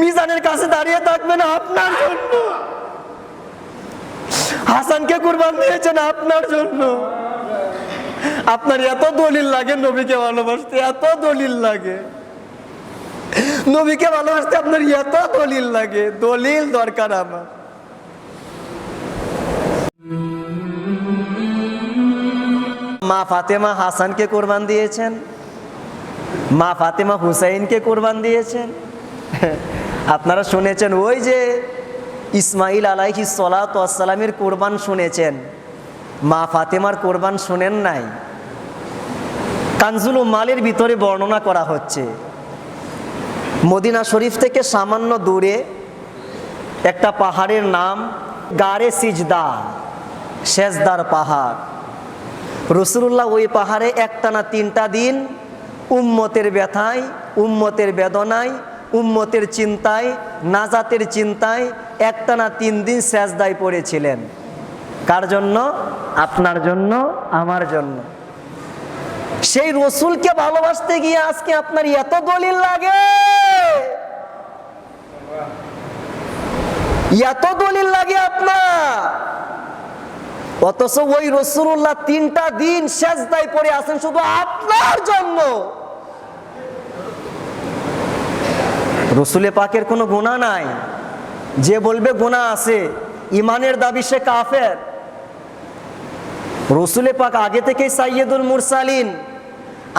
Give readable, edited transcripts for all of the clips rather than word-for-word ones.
মিজানের কাছে দাঁড়িয়ে থাকবেন আপনার জন্য। হাসানকে কুরবান দিয়েছেন আপনার জন্য। আপনার এত দলিল লাগে নবীকে ভালোবাসতে, এত দলিল লাগে নবীকে ভালোবাসতে, আপনার এত দলিল লাগে। দলিল দরকার আমার। মা ফাতেমা হাসানকে কুরবান দিয়েছেন, মা ফাতেমা হুসাইনকে কুরবান দিয়েছেন। আপনারা শুনেছেন ওই যে ইসমাইল আলাইহিস সালাতু ওয়াস সালামের কুরবান শুনেছেন, মা ফাতেমার কুরবান শুনেন নাই। কানজুল উম্মালের ভিতরে বর্ণনা করা হচ্ছে, মদিনা শরীফ থেকে সামান্য দূরে একটা পাহাড়ের নাম গারে সিজদা, সেজদার পাহাড়। রাসূলুল্লাহ ওই পাহাড়ে একটানা 3টা দিন উম্মতের ব্যথায়, উম্মতের বেদনায়, উম্মতের চিন্তায়, নাজাতের চিন্তায় একটানা 3 দিন সেজদায় পড়েছিলেন। কার জন্য? আপনার জন্য, আমার জন্য। সেই রসুলকে ভালোবাসতে গিয়ে আজকে আপনার এত দলিল লাগে, এত দলিল লাগে আপনার। অথচ ওই রাসূলুল্লাহ 3টা দিন সেজদায় পড়ে আছেন শুধু আপনার জন্য। রসুলে পাকের কোনো গুনাহ নাই। যে বলবে গুনাহ আছে, ইমানের দাবি সে কাফের। রসুলে পাক আগে থেকেই সাইয়্যিদুল মুরসালিন,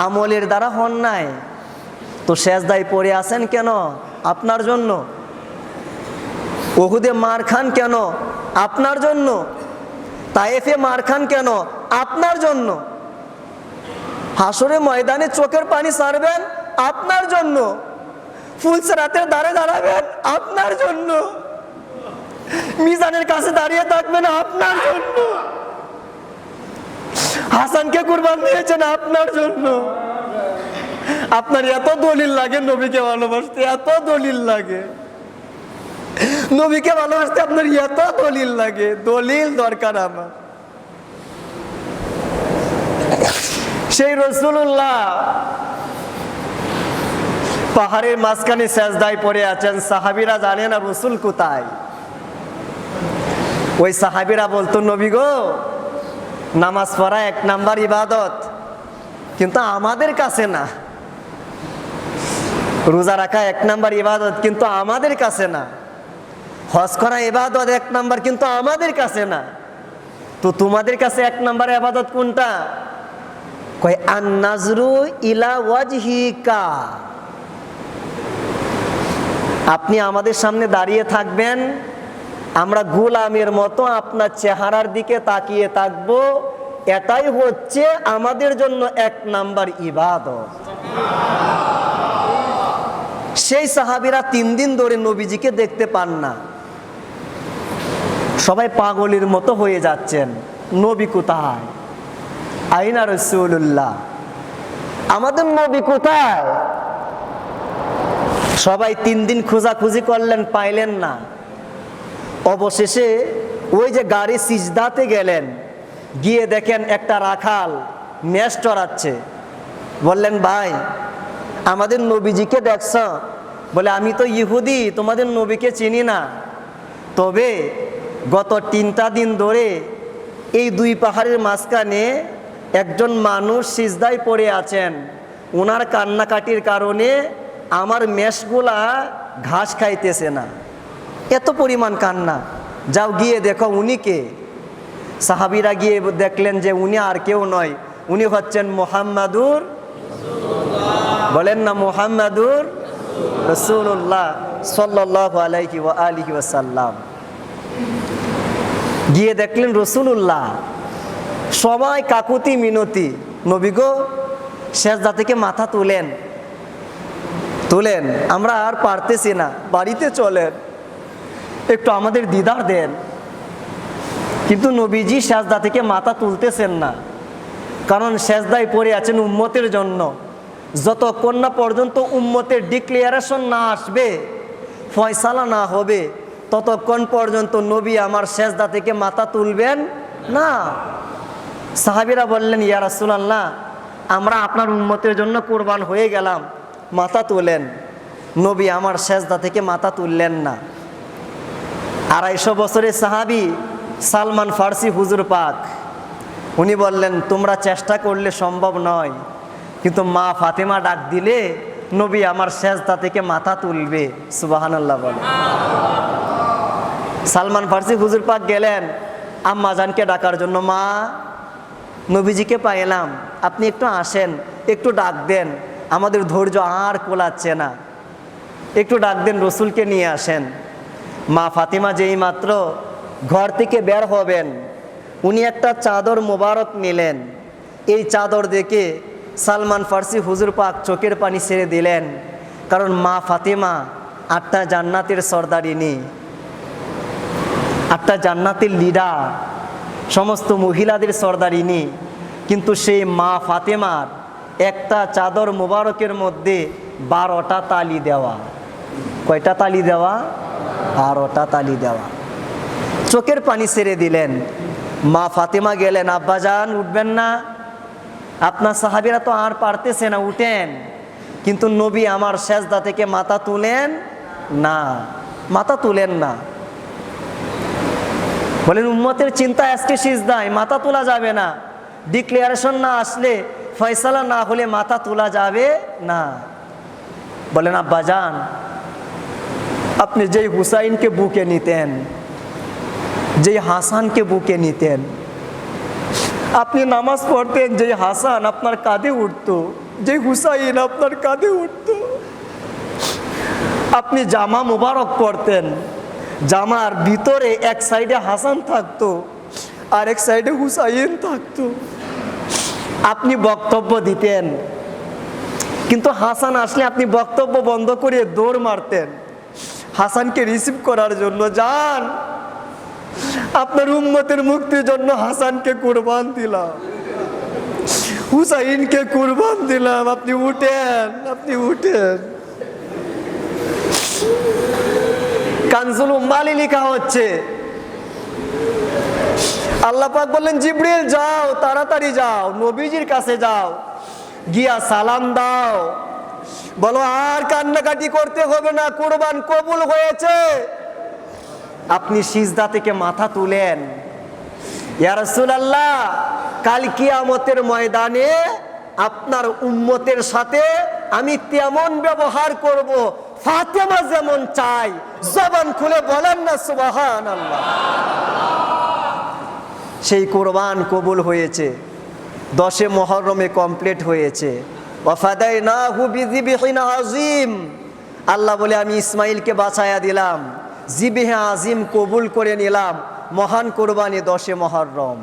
আমলের দ্বারা হন নাই, তো সেজদায় পড়ে আছেন কেন? আপনার জন্য। উহুদে মার খান কেন? আপনার জন্য। তায়েফে মার খান কেন? আপনার জন্য। হাসরে ময়দানে চোখের পানি ছাড়বেন আপনার জন্য। ফুলসিরাতের ধারে দাঁড়াবেন আপনার জন্য। মিজানের কাছে দাঁড়িয়ে থাকবেন আপনার জন্য। হাসানকে কুরবান দিয়েছেন আপনার জন্য। আপনার এত দলিল লাগে নবীকে ভালোবাসতে, এত দলিল লাগে নবীকে ভালোবাসতে, আপনার এত দলিল লাগে। দলিল দরকার আমার। সেই রাসূলুল্লাহ পাহাড়ের মাঝখানে সেজদায় পড়ে আছেন। সাহাবীরা জানে না রসুল কোথায়। ওই সাহাবীরা বলতো, নবী গো, নামাজ পড়া 1 নাম্বার ইবাদত, কিন্তু আমাদের কাছে না। রোজা রাখা 1 নাম্বার ইবাদত, কিন্তু আমাদের কাছে না। হজ করা ইবাদত 1 নাম্বার, কিন্তু আমাদের কাছে না। তো তোমাদের কাছে 1 নাম্বার ইবাদত কোনটা? কয় আন নাজরু ইলা ওয়াজহিকা। আপনি আমাদের সামনে দাঁড়িয়ে থাকবেন, আমরা গোলামের মতো আপনার চেহারার দিকে তাকিয়ে থাকব, এটাই হচ্ছে আমাদের জন্য 1 নাম্বার ইবাদত। সেই সাহাবীরা 3 দিন ধরে নবীজিকে দেখতে পান না। সবাই পাগলের মতো হয়ে যাচ্ছেন, নবী কোথায়? আইনা রাসূলুল্লাহ, আমাদের নবী কোথায়? সবাই 3 দিন খোঁজাখুঁজি করলেন, পাইলেন না। অবশেষে ওই যে গাড়ি সিজদাতে গেলেন, গিয়ে দেখেন একটা রাখাল মেষ চড়াচ্ছে। বললেন, ভাই আমাদের নবীজিকে দেখছ? বলে, আমি তো ইহুদি, তোমাদের নবীকে চিনি না। তবে গত 3টা দিন ধরে এই 2 পাহাড়ের মাঝখানে একজন মানুষ সিজদায় পড়ে আছেন। ওনার কান্নাকাটির কারণে আমার মেষগুলা ঘাস খাইতেছে না, এত পরিমাণ কান্না। যাও গিয়ে দেখো উনি কে। সাহাবীরা গিয়ে দেখলেন যে উনি আর কেউ নয়, উনি হচ্ছেন মুহাম্মাদুর, বলেন না মুহাম্মাদুর রাসূলুল্লাহ সাল্লাল্লাহু আলাইহি ওয়া আলিহি ওয়াসাল্লাম। গিয়ে দেখলেন রাসূলুল্লাহ, সবাই কাকুতি মিনতি, নবী গো সেজদা থেকে মাথা তুলেন, তুলেন, আমরা আর পারতেছি না, বাড়িতে চলেন, একটু আমাদের দিদার দেন। কিন্তু নবীজি সেজদা থেকে মাথা তুলতেছেন না, কারণ সেজদায় পড়ে আছেন উম্মতের জন্য। যতক্ষণ না পর্যন্ত উম্মতের ডিক্লিয়ারেশন না আসবে, ফয়সালা না হবে, ততক্ষণ পর্যন্ত নবী আমার সেজদা থেকে মাথা তুলবেন না। সাহাবীরা বললেন, ইয়া রাসূলুল্লাহ, আমরা আপনার উম্মতের জন্য কুরবান হয়ে গেলাম, মাথা তোলেন। নবী আমার সেজদা থেকে মাথা তুললেন না। 250 বছরের সাহাবী সালমান ফার্সি হুজুর পাক, উনি বললেন তোমরা চেষ্টা করলে সম্ভব নয়, কিন্তু মা ফাতেমা ডাক দিলে নবী আমার সেজদা থেকে মাথা তুলবে। সুবহানাল্লাহ বলে। সালমান ফার্সি হুজুর পাক গেলেন আম্মা জানকে ডাকার জন্য, মা নবীজিকে পাইলাম, আপনি একটু আসেন, একটু ডাক দেন, আমাদের ধৈর্য আর কোলাচ্ছে না, একটু ডাক দেন, রসুলকে নিয়ে আসেন। মা ফাতিমা যেই মাত্র ঘর থেকে বের হবেন, উনি একটা চাদর মোবারক নিলেন। এই চাদর দেখে সালমান ফার্সি হুজুর পাক চোখের পানি ছেড়ে দিলেন, কারণ মা ফাতিমা 8টা জান্নাতের সর্দারিনী, 8টা জান্নাতের লিডার, সমস্ত মহিলাদের সর্দারিনী, কিন্তু সেই মা ফাতেমার একটা চাদর মোবারকের মধ্যে 12টা তালি দেওয়া। কয়টা তালি দেওয়া? 12টা তালি দেওয়া। চোখের পানি ছেড়ে দিলেন। মা ফাতেমা গেলেন, আব্বাজান উঠবেন না, আপনার সাহাবীরা তো আর পারতেছে না, উঠেন। কিন্তু নবী আমার সেজদা থেকে মাথা তুলেন না, মাথা তুলেন না। বলেন উম্মতের চিন্তা আজকে সিজদায় মাথা তোলা যাবে না, ডিক্লেয়ারেশন না আসলে, ফয়সালা না হলে মাথা তোলা যাবে না। বলেন আব্বাজান, আপনি যেই হুসাইনকে বুকে নিতেন, যেই হাসানকে বুকে নিতেন, আপনি নামাজ পড়তেন, যেই হাসান আপনার কাঁধে উঠতো, যেই হুসাইন আপনার কাঁধে উঠতো, আপনি জামা মুবারক পরতেন, জামার ভিতরে এক সাইডে হাসান থাকতো আর এক সাইডে হুসাইন থাকতো। আপনি বক্তব্য দিতেন, কিন্তু হাসান আসলে আপনি বক্তব্য বন্ধ করে দৌড় মারতেন হাসানকে রিসিভ করার জন্য। যান, আপনার উম্মতের মুক্তির জন্য হাসানকে কুরবান দিলাম, হুসাইনকে কুরবান দিলাম, আপনি উঠেন, আপনি উঠেন। কানজুল উম্মালে লেখা হচ্ছে, আল্লাহ পাক বললেন জিবরিল যাও, তাড়াতাড়ি যাও, নবীজির কাছে যাও, গিয়া সালাম দাও, বলো আর কান্নাকাটি করতে হবে না, কুরবান কবুল হয়েছে। আপনি সিজদা থেকে মাথা তুলেন। ইয়া রাসূলুল্লাহ, কাল কিয়ামতের ময়দানে আপনার উম্মতের সাথে আমি তেমন ব্যবহার করব, ফাতেমা যেমন চাই। জবান খুলে বলেন না সুবহানাল্লাহ। সেই কুরবান কবুল হয়েছে, 10 মুহররমে কমপ্লিট হয়েছে। ওয়াফাদাইনাহু বিযিবহিন আযীম। আল্লাহ বলে আমি ইসমাইলকে বাঁচায়া দিলাম, জিবহে আজিম কবুল করে নিলাম, মহান কুরবানি 10 মুহররম।